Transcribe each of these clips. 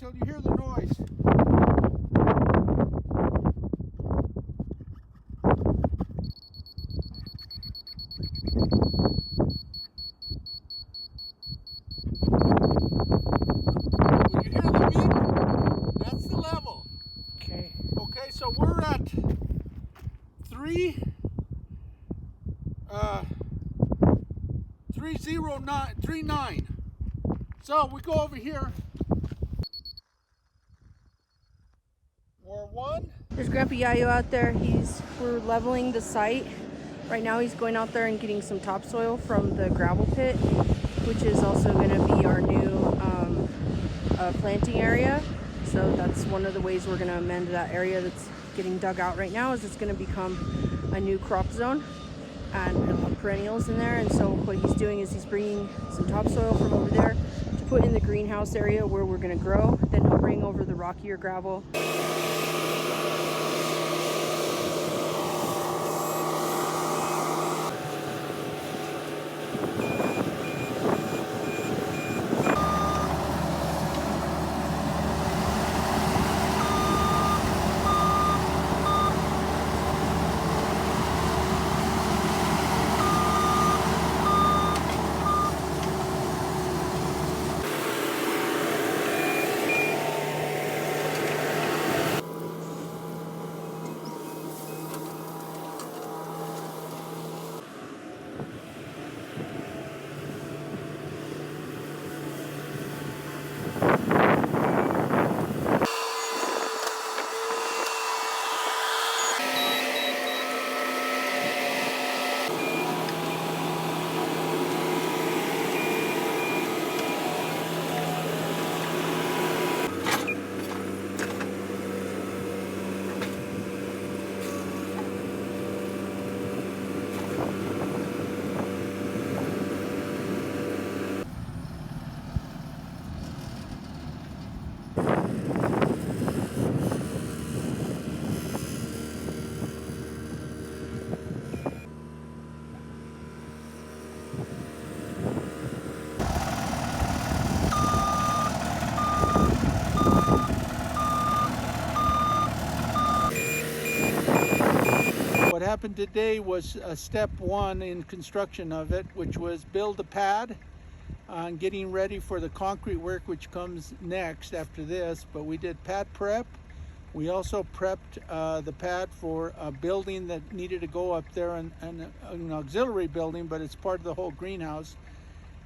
till you hear the noise. When you hear the beep, that's the level. Okay. Okay, so we're at 30939. So we go over here. We're one. There's Grandpa Yayo out there. We're leveling the site. Right now he's going out there and getting some topsoil from the gravel pit, which is also going to be our new planting area. So that's one of the ways we're going to amend that area that's getting dug out right now, is it's going to become a new crop zone, and we'll have perennials in there. And so what he's doing is he's bringing some topsoil from over there to put in the greenhouse area where we're going to grow. Then he'll bring over the rockier gravel. What happened today was step one in construction of it, which was build a pad and getting ready for the concrete work, which comes next after this. But we did pad prep. We also prepped the pad for a building that needed to go up there, an auxiliary building, but it's part of the whole greenhouse.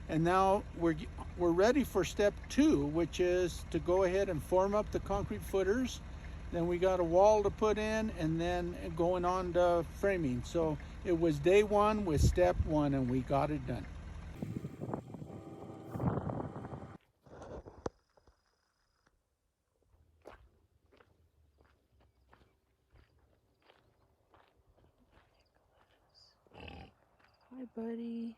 And now we're ready for step two, which is to go ahead and form up the concrete footers. Then we got a wall to put in, and then going on to framing. So it was day one with step one, and we got it done. Hi, buddy.